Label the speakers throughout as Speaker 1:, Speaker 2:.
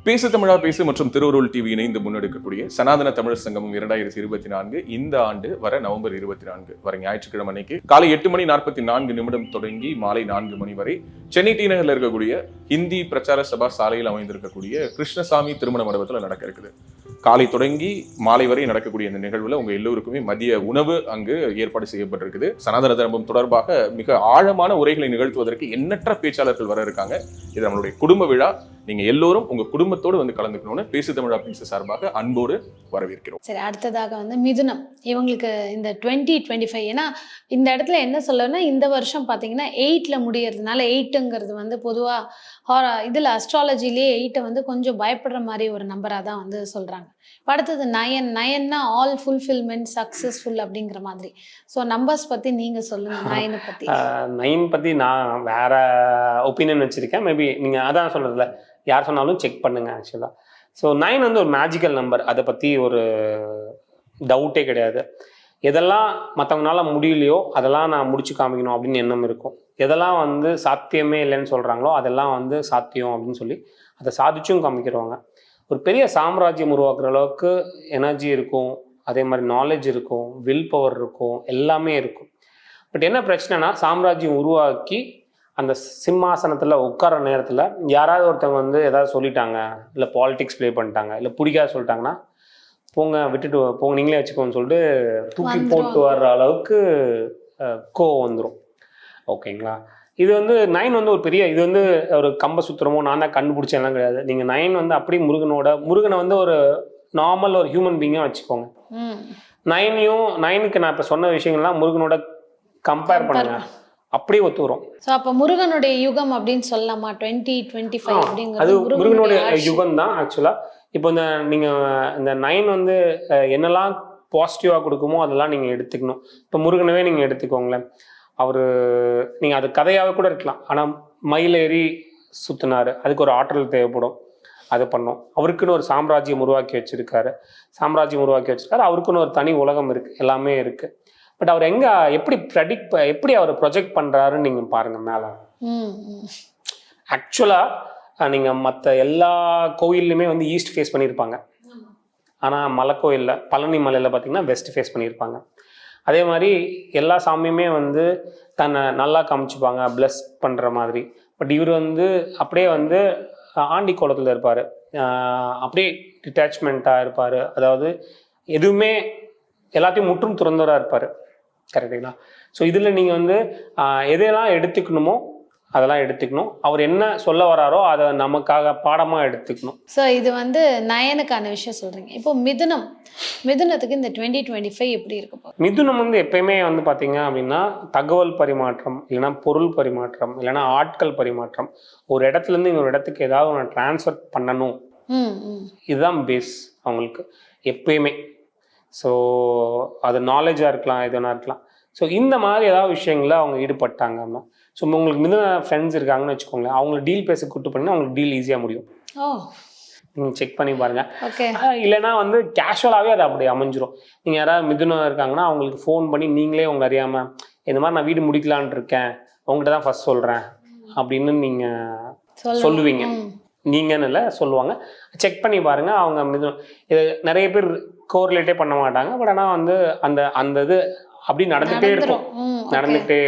Speaker 1: பேசு தமிழா பேசு மற்றும் திருவருள் டிவி இணைந்து முன்னெடுக்கக்கூடிய சனாதன தமிழர் சங்கமம் 2024 இந்த ஆண்டு வர நவம்பர் 24 வர ஞாயிற்றுக்கிழமை அன்னைக்கு காலை 8:44 தொடங்கி மாலை 4 மணி வரை சென்னை டி நகர்ல இருக்கக்கூடிய ஹிந்தி பிரச்சார சபா சாலையில் அமைந்திருக்கக்கூடிய கிருஷ்ணசாமி திருமண மண்டபத்தில் நடக்க இருக்குது. காலை தொடங்கி மாலை வரை நடக்கக்கூடிய இந்த நிகழ்வுல உங்க எல்லோருக்குமே மதிய உணவு அங்கு ஏற்பாடு செய்யப்பட்டிருக்குது. சனாதன தர்மம் தொடர்பாக மிக ஆழமான உரைகளை நிகழ்த்துவதற்கு எண்ணற்ற பேச்சாளர்கள் வர இருக்காங்க. இது நம்மளுடைய குடும்ப விழா. நீங்க எல்லோரும் உங்க குடும்பத்தோடு வந்து கலந்துக்கணும்னு பேசு தமிழா பேசு சார்பாக அன்போடு வரவேற்கிறோம்.
Speaker 2: சரி, அடுத்ததாக வந்து மிதுனம். இவங்களுக்கு இந்த 2025 ஏன்னா இந்த இடத்துல என்ன சொல்லணும்னா இந்த வருஷம் பார்த்தீங்கன்னா 8ல முடியறதுனால 8ங்கிறது வந்து பொதுவாக இதில் அஸ்ட்ராலஜிலேயே 8 வந்து கொஞ்சம் பயப்படுற மாதிரி ஒரு நம்பராக தான் வந்து சொல்கிறாங்க. அடுத்தது 9னா ஆல் ஃபுல்ஃபில்மெண்ட் சக்ஸஸ்ஃபுல் அப்படிங்கிற மாதிரி. ஸோ நம்பர்ஸ் பற்றி நீங்கள் சொல்லுங்கள். 9 பற்றி
Speaker 3: 9 பற்றி நான் வேற ஒப்பீனியன் வச்சுருக்கேன். மேபி நீங்கள் அதான் சொல்கிறதில்ல, யார் சொன்னாலும் செக் பண்ணுங்கள் ஆக்சுவலாக. ஸோ 9 வந்து ஒரு மேஜிக்கல் நம்பர், அதை பற்றி ஒரு டவுட்டே கிடையாது. எதெல்லாம் மற்றவங்களால முடியலையோ அதெல்லாம் நான் முடிச்சு காமிக்கணும் அப்படின்னு எண்ணம் இருக்கும். எதெல்லாம் வந்து சாத்தியமே இல்லைன்னு சொல்கிறாங்களோ அதெல்லாம் வந்து சாத்தியம் அப்படின்னு சொல்லி அதை சாதிச்சும் காமிக்கிறவங்க. ஒரு பெரிய சாம்ராஜ்யம் உருவாக்குற அளவுக்கு எனர்ஜி இருக்கும், அதே மாதிரி நாலேஜ் இருக்கும், வில் பவர் இருக்கும், எல்லாமே இருக்கும். பட் என்ன பிரச்சனைனா, சாம்ராஜ்யம் உருவாக்கி அந்த சிம்மாசனத்தில் உட்கார நேரத்தில் யாராவது ஒருத்தவங்க வந்து ஏதாவது சொல்லிட்டாங்க, இல்லை பாலிடிக்ஸ் ப்ளே பண்ணிட்டாங்க, இல்லை பிடிக்காத சொல்லிட்டாங்கன்னா போங்க விட்டுட்டு போங்க நீங்களே வச்சுக்கோன்னு சொல்லிட்டு தூக்கி போட்டு வர்ற அளவுக்கு கோவம் வந்துடும். ஓகேங்களா? இது வந்து 9 வந்து ஒரு பெரிய, இது வந்து ஒரு கம்ப சுத்திரமோ நான் தான் கண்டுபிடிச்சேன்லாம் கிடையாது. நீங்கள் 9 வந்து அப்படியே முருகனை வந்து ஒரு நார்மல் ஒரு ஹியூமன் பீங்காக வச்சுக்கோங்க. 9க்கு நான் இப்போ சொன்ன விஷயங்கள்லாம் முருகனோட கம்பேர் பண்ணுங்க, அப்படியே ஒத்து வரும்.
Speaker 2: ஸோ அப்போ முருகனுடைய யுகம் அப்படின்னு சொல்லலாமா 2025 அப்படிங்கிறது?
Speaker 3: அது முருகனுடைய யுகம் தான் ஆக்சுவலாக. இப்போ நீங்கள் இந்த 9 வந்து என்னெல்லாம் பாசிட்டிவாக கொடுக்குமோ அதெல்லாம் நீங்கள் எடுத்துக்கணும். இப்போ முருகனவே நீங்கள் எடுத்துக்கோங்களேன். நீங்கள் அது கதையாகவே கூட இருக்கலாம். ஆனால் மயிலேறி சுற்றினார், அதுக்கு ஒரு ஆற்றல் தேவைப்படும், அது பண்ணோம். அவருக்குன்னு ஒரு சாம்ராஜ்யம் உருவாக்கி வச்சிருக்காரு, அவருக்குன்னு ஒரு தனி உலகம் இருக்குது, எல்லாமே இருக்குது. பட் அவர் எப்படி அவர் ப்ரொஜெக்ட் பண்ணுறாருன்னு நீங்கள் பாருங்கள் மேலே. ஆக்சுவலாக நீங்கள் மற்ற எல்லா கோயில்லையுமே வந்து ஈஸ்ட் ஃபேஸ் பண்ணியிருப்பாங்க. ஆனால் மலை கோயிலில் பழனி மலையில் பார்த்தீங்கன்னா வெஸ்ட் ஃபேஸ் பண்ணியிருப்பாங்க. அதே மாதிரி எல்லா சாமியுமே வந்து தன்னை நல்லா காமிச்சுப்பாங்க, பிளஸ் பண்ணுற மாதிரி. பட் இவர் வந்து அப்படியே வந்து ஆண்டி கோலத்தில் இருப்பார், அப்படியே டிட்டாச்மெண்ட்டாக இருப்பார். அதாவது எதுவுமே எல்லாத்தையும் முற்றும் துறந்தவராக இருப்பார். கரெக்டுங்களா? ஸோ இதில் நீங்கள் வந்து எதையெல்லாம் எடுத்துக்கணுமோ அதெல்லாம் எடுத்துக்கணும். அவர் என்ன சொல்ல வராரோ அதை நமக்காக பாடமாக எடுத்துக்கணும். ஸோ
Speaker 2: இது வந்து 9க்கான விஷயம் சொல்கிறீங்க. இப்போ மிதுனத்துக்கு இந்த 2025 எப்படி இருக்கு?
Speaker 3: மிதுனம் வந்து எப்பயுமே வந்து பார்த்தீங்க அப்படின்னா தகவல் பரிமாற்றம், இல்லைன்னா பொருள் பரிமாற்றம், இல்லைன்னா ஆட்கள் பரிமாற்றம். ஒரு இடத்துலேருந்து இன்னொரு இடத்துக்கு ஏதாவது ஒன்று டிரான்ஸ்ஃபர் பண்ணணும், இதுதான் பேஸ் அவங்களுக்கு எப்பயுமே. ஸோ அது நாலேஜாக இருக்கலாம், எதுனா இருக்கலாம். ஸோ இந்த மாதிரி ஏதாவது விஷயங்களில் அவங்க ஈடுபட்டாங்க அப்படின்னா, ஸோ உங்களுக்கு மிதுன ஃப்ரெண்ட்ஸ் இருக்காங்கன்னு வச்சுக்கோங்களேன், அவங்களை டீல் பேச கூட்டு பண்ணி அவங்களுக்கு டீல் ஈஸியாக முடியும். நீங்கள் செக் பண்ணி பாருங்கள். இல்லைனா வந்து கேஷுவலாகவே அது அப்படி அமைஞ்சிரும். நீங்கள் யாராவது மிதுனம் இருக்காங்கன்னா அவங்களுக்கு ஃபோன் பண்ணி நீங்களே உங்களை அறியாமல் இந்த மாதிரி நான் வீடு முடிக்கலான் இருக்கேன், உங்கள்கிட்ட தான் ஃபர்ஸ்ட் சொல்கிறேன் அப்படின்னு நீங்கள் சொல்லுவீங்க. நீங்கன்னு இல்லை, சொல்லுவாங்க. செக் பண்ணி பாருங்கள். அவங்க மிதுனம் இது நிறைய பேர் கோரிலேட்டே பண்ண மாட்டாங்க. பட் ஆனால் வந்து அந்த இது அப்படி நடந்துகிட்டே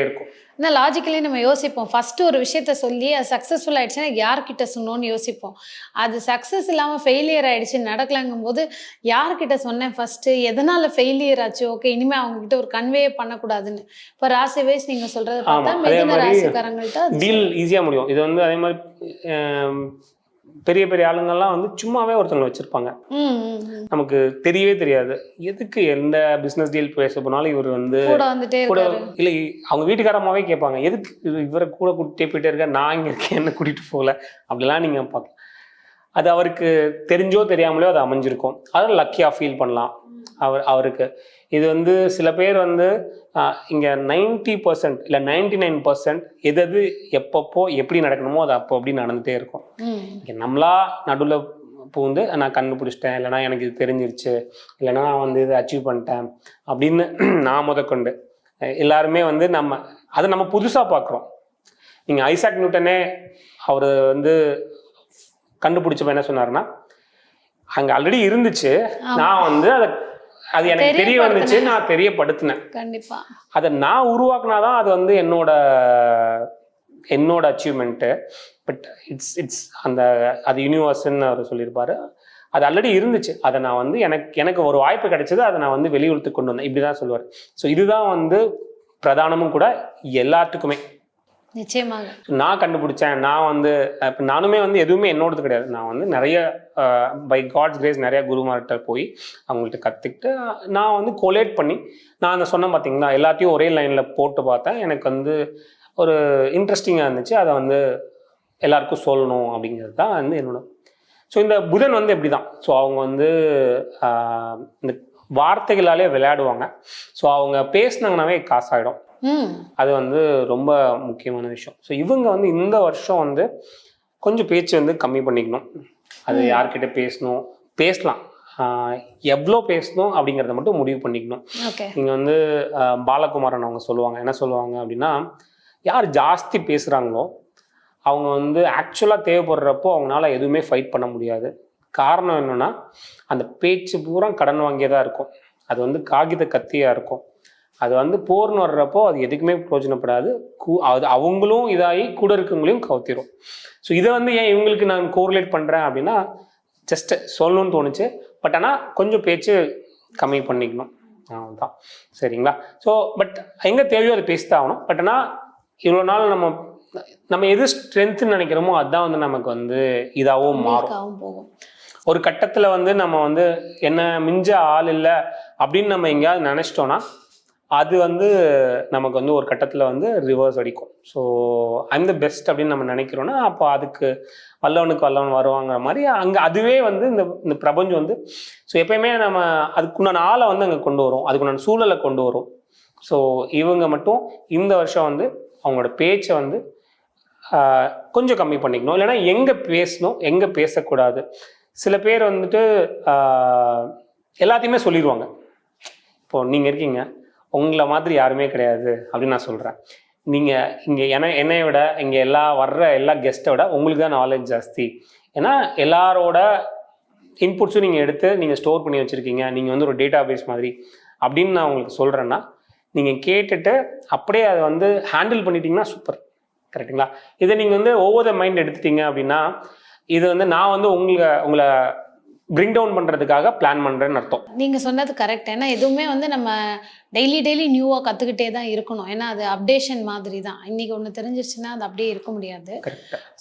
Speaker 3: இருக்கும்.
Speaker 2: ஆனால் லாஜிக்கலி நம்ம யோசிப்போம், ஃபஸ்ட்டு ஒரு விஷயத்த சொல்லி அது சக்ஸஸ்ஃபுல் ஆகிடுச்சுன்னா யார்கிட்ட சொன்னோன்னு யோசிப்போம். அது சக்ஸஸ் இல்லாமல் ஃபெயிலியர் ஆகிடுச்சு நடக்கலாங்கும் போது யார்கிட்ட சொன்னேன் ஃபஸ்ட்டு, எதனால் ஃபெயிலியர் ஆச்சு, ஓகே இனிமேல் அவங்ககிட்ட ஒரு கன்வே பண்ணக்கூடாதுன்னு. இப்போ ராசி வைஸ் நீங்கள் சொல்கிறத பார்த்தா மிதுன ராசிக்காரங்கள்ட்ட
Speaker 3: டீல் ஈஸியாக முடியும். இது வந்து அதே மாதிரி பெரிய பெரிய ஆளுங்கள்லாம் வந்து சும்மாவே ஒருத்தவங்க வச்சிருப்பாங்க, நமக்கு தெரியவே தெரியாது. எதுக்கு எந்த பிஸ்னஸ் டீல் பேச போனாலும் இவர் வந்து கூட இல்லை, அவங்க வீட்டுக்காரமாவே கேட்பாங்க, எதுக்கு இவரை கூட கூட்டிகிட்டே போயிட்டே இருக்க, நான் இங்கே இருக்கேன் என்ன கூட்டிகிட்டு போகல, அப்படிலாம் நீங்கள் பார்க்கலாம். அது அவருக்கு தெரிஞ்சோ தெரியாமலையோ அது அமைஞ்சிருக்கும். அதை லக்கியாக ஃபீல் பண்ணலாம் அவருக்கு. இது வந்து சில பேர் வந்து இங்கே 90% இல்லை 99% எது எப்பப்போ எப்படி நடக்கணுமோ அது அப்போ அப்படி நடந்துகிட்டே இருக்கும். இங்கே நம்மளா நடுவில் பூந்து நான் கண்டுபிடிச்சிட்டேன், இல்லைனா எனக்கு இது தெரிஞ்சிருச்சு, இல்லைனா நான் வந்து இதை அச்சீவ் பண்ணிட்டேன் அப்படின்னு நான் முதற்கொண்டு எல்லாருமே வந்து நம்ம புதுசாக பார்க்குறோம். நீங்கள் ஐசாக் நியூட்டனே அவர் வந்து கண்டுபிடிச்சப்ப என்ன சொன்னாருன்னா, அங்கே ஆல்ரெடி இருந்துச்சு,
Speaker 2: ஆமா.
Speaker 3: நான் வந்து அது எனக்கு தெரிய வந்துச்சு, நான் தெரியப்படுத்தினேன்.
Speaker 2: கண்டிப்பா
Speaker 3: அதை நான் உருவாக்குனாதான் அது வந்து என்னோட அச்சீவ்மெண்ட்டு. பட் இட்ஸ் அது யூனிவர்ஸ்ன்னு அவர் சொல்லியிருப்பாரு. அது ஆல்ரெடி இருந்துச்சு, அதை நான் வந்து எனக்கு ஒரு வாய்ப்பு கிடைச்சது, அதை நான் வந்து வெளியுறத்துக்கு கொண்டு வந்தேன், இப்படிதான் சொல்லுவார். ஸோ இதுதான் வந்து பிரதானமும் கூட எல்லாத்துக்குமே.
Speaker 2: நிச்சயமாக
Speaker 3: நான் கண்டுபிடிச்சேன், நான் வந்து இப்போ நானுமே வந்து எதுவுமே என்னோடது கிடையாது. நான் வந்து நிறைய பை காட்ஸ் கிரேஸ் நிறைய குருமார்கிட்ட போய் அவங்கள்ட்ட கற்றுக்கிட்டு நான் வந்து கொலேட் பண்ணி நான் அந்த சொன்னேன் பார்த்தீங்களா, எல்லாத்தையும் ஒரே லைனில் போட்டு பார்த்தேன். எனக்கு வந்து ஒரு இன்ட்ரெஸ்டிங்காக இருந்துச்சு, அதை வந்து எல்லாருக்கும் சொல்லணும் அப்படிங்கிறது தான் வந்து என்னோட. ஸோ இந்த புதன் வந்து எப்படி தான், ஸோ அவங்க வந்து இந்த வார்த்தைகளாலே விளையாடுவாங்க. ஸோ அவங்க பேசினாங்கன்னாவே காசாயிடும். அது வந்து ரொம்ப முக்கியமான விஷயம். ஸோ இவங்க வந்து இந்த வருஷம் வந்து கொஞ்சம் பேச்சு வந்து கம்மி பண்ணிக்கணும். அது யார்கிட்ட பேசலாம், எவ்வளோ பேசணும் அப்படிங்கிறத மட்டும் முடிவு பண்ணிக்கணும். நீங்கள் வந்து பாலகுமாரன் அவங்க சொல்லுவாங்க, என்ன சொல்லுவாங்க அப்படின்னா, யார் ஜாஸ்தி பேசுகிறாங்களோ அவங்க வந்து ஆக்சுவலாக தேவைப்படுறப்போ அவங்களால எதுவுமே ஃபைட் பண்ண முடியாது. காரணம் என்னென்னா, அந்த பேச்சு பூரா கடன் வாங்கியதாக இருக்கும், அது வந்து காகித கத்தியாக இருக்கும். அது வந்து போர்னு வர்றப்போ அது எதுக்குமே பிரயோஜனப்படாது. அது அவங்களும் இதாகி கூட இருக்கவங்களையும் கவுத்திரும். ஸோ இதை வந்து ஏன் இவங்களுக்கு நான் கோரிலேட் பண்ணுறேன் அப்படின்னா, ஜஸ்ட் சொல்லணும்னு தோணுச்சு. பட் ஆனால் கொஞ்சம் பேச்சு கம்மி பண்ணிக்கணும், தான் சரிங்களா. ஸோ பட் எங்கே தேவையோ அதை பேசிதான் ஆகணும். பட் ஆனால் இவ்வளோ நாள் நம்ம எது ஸ்ட்ரென்த்துன்னு நினைக்கிறோமோ அதுதான் வந்து நமக்கு வந்து இதாகவும் மாறும். ஒரு கட்டத்தில் வந்து நம்ம வந்து என்ன மிஞ்ச ஆள் இல்லை அப்படின்னு நம்ம எங்கேயாவது நினச்சிட்டோன்னா அது வந்து நமக்கு வந்து ஒரு கட்டத்தில் வந்து ரிவர்ஸ் அடிக்கும். ஸோ ஐம் த பெஸ்ட் அப்படின்னு நம்ம நினைக்கிறோன்னா அப்போ அதுக்கு வல்லவனுக்கு வல்லவன் வருவாங்கிற மாதிரி அங்கே அதுவே வந்து இந்த பிரபஞ்சம் வந்து ஸோ எப்பயுமே நம்ம அதுக்குண்டான ஆளை வந்து அங்கே கொண்டு வரும், அதுக்குண்டான சூழலை கொண்டு வரும். ஸோ இவங்க மட்டும் இந்த வருஷம் வந்து அவங்களோட பேச்சை வந்து கொஞ்சம் கம்மி பண்ணிக்கணும். இல்லைன்னா எங்கே பேசணும் எங்கே பேசக்கூடாது. சில பேர் வந்துட்டு எல்லாத்தையுமே சொல்லிடுவாங்க. இப்போது நீங்கள் இருக்கீங்க, உங்களை மாதிரி யாருமே கிடையாது அப்படின்னு நான் சொல்கிறேன். நீங்கள் இங்கே என்னை விட இங்கே வர்ற எல்லா கெஸ்ட்டை விட உங்களுக்கு தான் நாலேஜ் ஜாஸ்தி. ஏன்னா எல்லாரோட இன்புட்ஸும் நீங்கள் எடுத்து நீங்கள் ஸ்டோர் பண்ணி வச்சுருக்கீங்க, நீங்கள் வந்து ஒரு டேட்டா பேஸ் மாதிரி அப்படின்னு நான் உங்களுக்கு சொல்கிறேன்னா, நீங்கள் கேட்டுட்டு அப்படியே அதை வந்து ஹேண்டில் பண்ணிட்டீங்கன்னா சூப்பர், கரெக்டுங்களா. இதை நீங்கள் வந்து ஓவர் த மைண்ட் எடுத்துட்டீங்க அப்படின்னா இது வந்து நான் வந்து உங்களை பிரிங் டவுன் பண்ணுறதுக்காக பிளான் பண்ணுறேன்னு அர்த்தம்.
Speaker 2: நீங்கள் சொன்னது கரெக்ட். ஏன்னா எதுவுமே வந்து நம்ம டெய்லி நியூவாக கற்றுக்கிட்டே தான் இருக்கணும். ஏன்னா அது அப்டேஷன் மாதிரி தான். இன்றைக்கி ஒன்று தெரிஞ்சிருச்சுன்னா அது அப்படியே இருக்க முடியாது.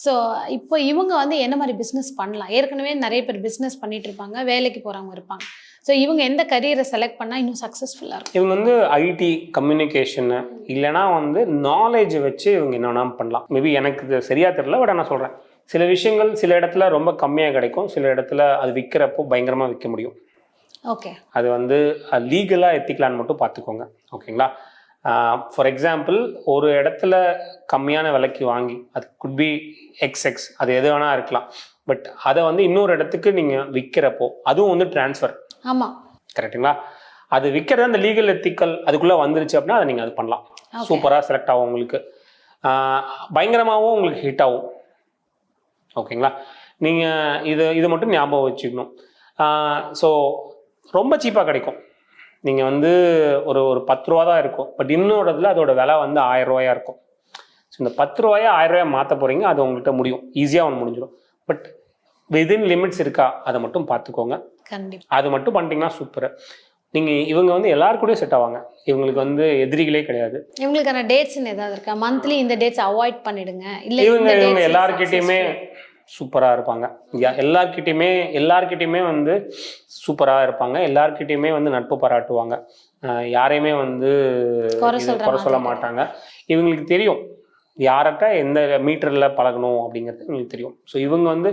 Speaker 2: ஸோ இப்போ இவங்க வந்து என்ன மாதிரி பிஸ்னஸ் பண்ணலாம்? ஏற்கனவே நிறைய பேர் பிஸ்னஸ் பண்ணிட்டு இருப்பாங்க, வேலைக்கு போகிறவங்க இருப்பாங்க. ஸோ இவங்க எந்த கரியரை செலக்ட் பண்ணால் இன்னும் சக்ஸஸ்ஃபுல்லாக இருக்கும்?
Speaker 3: இவங்க வந்து ஐடி, கம்யூனிகேஷனு, இல்லைனா வந்து நாலேஜை வச்சு இவங்க என்னென்னா பண்ணலாம். மேபி எனக்கு இது சரியாக தெரியல, பட் நான் சொல்கிறேன். சில விஷயங்கள் சில இடத்துல ரொம்ப கம்மியாக கிடைக்கும், சில இடத்துல அது விற்கிறப்போ பயங்கரமாக விற்க முடியும்.
Speaker 2: ஓகே, அது
Speaker 3: வந்து லீகலாக எத்திக்கலான்னு மட்டும் பார்த்துக்கோங்க, ஓகேங்களா. ஃபார் எக்ஸாம்பிள், ஒரு இடத்துல கம்மியான விலைக்கு வாங்கி, அது குட் பி எக்ஸ்எக்ஸ், அது எது வேணால் இருக்கலாம். பட் அதை வந்து இன்னொரு இடத்துக்கு நீங்கள் விற்கிறப்போ அதுவும் வந்து டிரான்ஸ்ஃபர்.
Speaker 2: ஆமாம்,
Speaker 3: கரெக்டுங்களா. அது விற்கிறது அந்த லீகல் எத்திக்கல் அதுக்குள்ளே வந்துருச்சு அப்படின்னா அதை நீங்கள் அது பண்ணலாம். சூப்பராக செலக்ட் ஆகும், உங்களுக்கு பயங்கரமாகவும் உங்களுக்கு ஹிட் ஆகும், ஓகேங்களா. நீங்கள் இது மட்டும் ஞாபகம் வச்சுக்கணும். ஸோ ரொம்ப சீப்பாக கிடைக்கும். நீங்கள் வந்து ஒரு 10 ரூபா தான் இருக்கும், பட் இன்னொருல அதோட விலை வந்து 1000 ரூபாயா இருக்கும். ஸோ இந்த 10 ரூபாயை 1000 ரூபாய் மாற்ற போகிறீங்க, அது உங்கள்கிட்ட முடியும், ஈஸியாக ஒன்று முடிஞ்சிடும். பட் விதின் லிமிட்ஸ் இருக்கா அதை மட்டும் பார்த்துக்கோங்க.
Speaker 2: கண்டிப்பாக
Speaker 3: அது மட்டும் பண்ணிட்டீங்கன்னா சூப்பர். நீங்கள் இவங்க வந்து எல்லாருக்கூடயும் செட் ஆவாங்க. இவங்களுக்கு வந்து எதிரிகளே கிடையாது.
Speaker 2: இவங்களுக்கான டேட்ஸ்ன்னு ஏதாவது இருக்கா? மந்த்லி இந்த டேட்ஸ் அவாய்ட் பண்ணிடுங்க, இல்லை
Speaker 3: இவங்க எல்லாருக்கிட்டையுமே சூப்பராக இருப்பாங்க. எல்லார்கிட்டையுமே வந்து சூப்பராக இருப்பாங்க. எல்லார்கிட்டையுமே வந்து நட்பு பாராட்டுவாங்க. யாரையுமே வந்து குறை சொல்ல மாட்டாங்க. இவங்களுக்கு தெரியும் யார்கிட்ட எந்த மீட்டரில் பழகணும் அப்படிங்கிறது உங்களுக்கு தெரியும். ஸோ இவங்க வந்து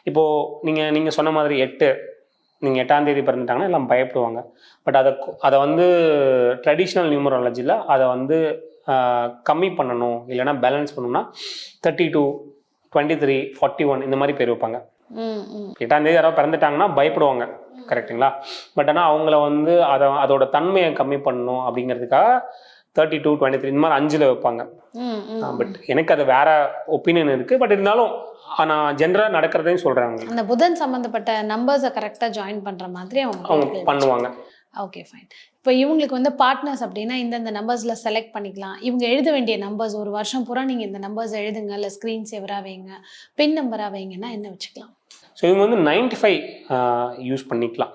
Speaker 3: இப்போது நீங்கள் சொன்ன மாதிரி நீங்கள் 8ஆம் தேதி பிறந்துட்டாங்கன்னா எல்லாம் பயப்படுவாங்க. பட் அதை வந்து ட்ரெடிஷ்னல் நியூமராலஜியில் அதை வந்து கம்மி பண்ணணும், இல்லைனா பேலன்ஸ் பண்ணணும்னா 32, 23, 41 இந்த மாதிரி பேர் வைப்பாங்க. 8ஆம் தேதி யாராவது பிறந்துட்டாங்கன்னா பயப்படுவாங்க, கரெக்டுங்களா. பட் ஆனால் அவங்கள வந்து அதோட தன்மையை கம்மி பண்ணணும் அப்படிங்கிறதுக்காக 32, 23 இந்த மாதிரி 5ல் வைப்பாங்க. பட் எனக்கு அது வேற ஒப்பீனியன் இருக்குது. பட் இருந்தாலும் நான் ஜென்ரலாக நடக்கிறதையும் சொல்கிறேன். அவங்க
Speaker 2: அந்த புதன் சம்மந்தப்பட்ட நம்பர்ஸை கரெக்டாக ஜாயின் பண்ணுற மாதிரி
Speaker 3: அவங்க பண்ணுவாங்க.
Speaker 2: Okay fine. இப்போ இவங்களுக்கு வந்து பார்ட்னர்ஸ் அப்படின்னா இந்தந்த நம்பர்ஸில் செலக்ட் பண்ணிக்கலாம். இவங்க எழுத வேண்டிய நம்பர்ஸ் ஒரு வருஷம் பூரா நீங்கள் இந்த நம்பர்ஸ் எழுதுங்க, இல்லை ஸ்க்ரீன் சேவராக வைங்க, பின் நம்பராக வைங்கன்னா என்ன வச்சுக்கலாம்?
Speaker 3: ஸோ இவங்க வந்து 95 யூஸ் பண்ணிக்கலாம்.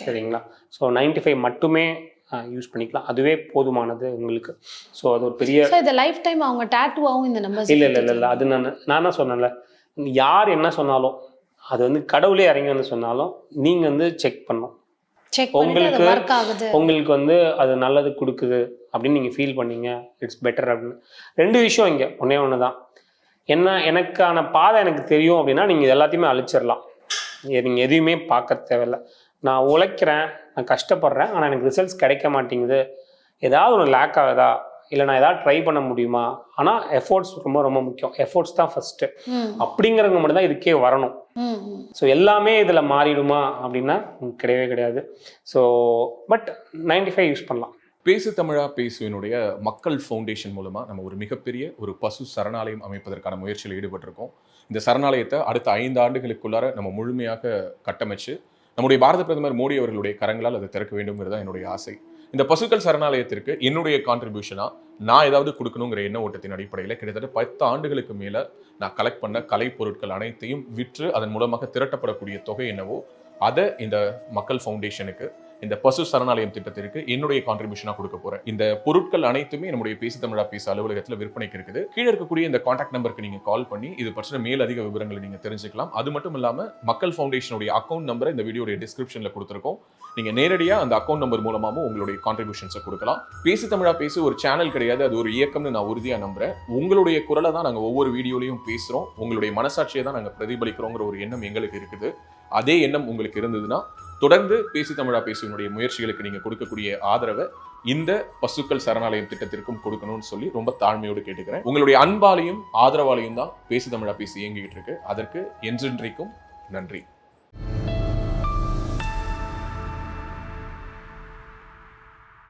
Speaker 3: சரிங்களா? ஸோ 95 மட்டுமே யூஸ் பண்ணிக்கலாம். அதுவே போதுமானது உங்களுக்கு. ஸோ அது ஒரு பெரிய
Speaker 2: இந்த லைஃப் டைம் அவங்க டேட்டூவாகவும் இந்த நம்பர்ஸ்
Speaker 3: இல்லை அது நான் தான் சொன்னேன்ல, யார் என்ன சொன்னாலும் அது வந்து கடவுளே இறங்கி வந்து சொன்னாலும் நீங்கள் வந்து செக் பண்ணணும். உங்களுக்கு வந்து அது நல்லது கொடுக்குது அப்படின்னு நீங்கள் ஃபீல் பண்ணீங்க, இட்ஸ் பெட்டர் அப்படின்னு. 2 விஷயம் இங்கே ஒன்று தான். எனக்கான பாதை எனக்கு தெரியும் அப்படின்னா நீங்கள் எல்லாத்தையுமே அழிச்சிடலாம். நீங்கள் எதையுமே பார்க்க தேவையில்லை. நான் உழைக்கிறேன், நான் கஷ்டப்படுறேன், ஆனால் எனக்கு ரிசல்ட்ஸ் கிடைக்க மாட்டேங்குது, ஏதாவது ஒன்று லேக் ஆகுதா, இல்லை நான் ஏதாவது ட்ரை பண்ண முடியுமா, ஆனால் எஃபோர்ட்ஸ் ரொம்ப ரொம்ப முக்கியம். எஃபோர்ட்ஸ் தான் ஃபஸ்ட்டு. அப்படிங்கிறவங்க மட்டும் தான் இதுக்கே வரணும். ஸோ எல்லாமே இதில் மாறிடுமா அப்படின்னா கிடையவே கிடையாது. ஸோ பட் 95 யூஸ் பண்ணலாம்.
Speaker 1: பேசு தமிழா பேசுவினுடைய மக்கள் ஃபவுண்டேஷன் மூலமாக நம்ம ஒரு மிகப்பெரிய ஒரு பசு சரணாலயம் அமைப்பதற்கான முயற்சியில் ஈடுபட்டிருக்கோம். இந்த சரணாலயத்தை அடுத்த 5 ஆண்டுகளுக்குள்ளார நம்ம முழுமையாக கட்டமைச்சு நம்முடைய பாரத பிரதமர் மோடி அவர்களுடைய கரங்களால் அதை திறக்க வேண்டும்ங்கிறது தான் என்னுடைய ஆசை. இந்த பசுக்கள் சரணாலயத்திற்கு என்னுடைய கான்ட்ரிபியூஷனாக நான் ஏதாவது கொடுக்கணுங்கிற எண்ண ஓட்டத்தின் அடிப்படையில் கிட்டத்தட்ட 10 ஆண்டுகளுக்கு மேலே நான் கலெக்ட் பண்ண கலை பொருட்கள் அனைத்தையும் விற்று அதன் மூலமாக திரட்டப்படக்கூடிய தொகை என்னவோ அதை இந்த மக்கள் ஃபவுண்டேஷனுக்கு, இந்த பசு சரணாலயம் திட்டத்திற்கு என்னுடைய கான்ட்ரிபியூஷனாக கொடுக்க போகிறேன். இந்த பொருட்கள் அனைத்துமே நம்முடைய பேசு தமிழா பேசு அலுவலகத்தில் விற்பனைக்கு இருக்குது. கீழே இருக்கக்கூடிய இந்த கான்டாக்ட் நம்பருக்கு நீங்கள் கால் பண்ணி இது பற்றின மேலதிக விவரங்களை நீங்கள் தெரிஞ்சுக்கலாம். அது மட்டும் இல்லாமல் மக்கள் ஃபவுண்டேஷனுடைய அக்கௌண்ட் நம்பரை இந்த வீடியோடைய டிஸ்கிரிப்ஷனில் கொடுத்துருக்கோம். நீங்கள் நேரடியாக அந்த அக்கௌண்ட் நம்பர் மூலமாகவும் உங்களுடைய கான்ட்ரிபியூஷன்ஸை கொடுக்கலாம். பேசு தமிழா பேசு ஒரு சேனல் கிடையாது, அது ஒரு இயக்கம்னு நான் உறுதியாக நம்புறேன். உங்களுடைய குரலை தான் நாங்கள் ஒவ்வொரு வீடியோலையும் பேசுகிறோம், உங்களுடைய மனசாட்சியை தான் நாங்கள் பிரதிபலிக்கிறோங்கிற ஒரு எண்ணம் எங்களுக்கு இருக்குது. அதே எண்ணம் உங்களுக்கு இருந்ததுன்னா தொடர்ந்து பேசு தமிழா பேசுவனுடைய முயற்சிகளுக்கு நீங்கள் கொடுக்கக்கூடிய ஆதரவை இந்த பசுக்கள் சரணாலயம் திட்டத்திற்கும் கொடுக்கணும்னு சொல்லி ரொம்ப தாழ்மையோடு கேட்டுக்கிறேன். உங்களுடைய அன்பாலையும் ஆதரவாலையும் தான் பேசு தமிழா பேசி இயங்கிக்கிட்டு இருக்கு. அதற்கு என்றென்றைக்கும் நன்றி.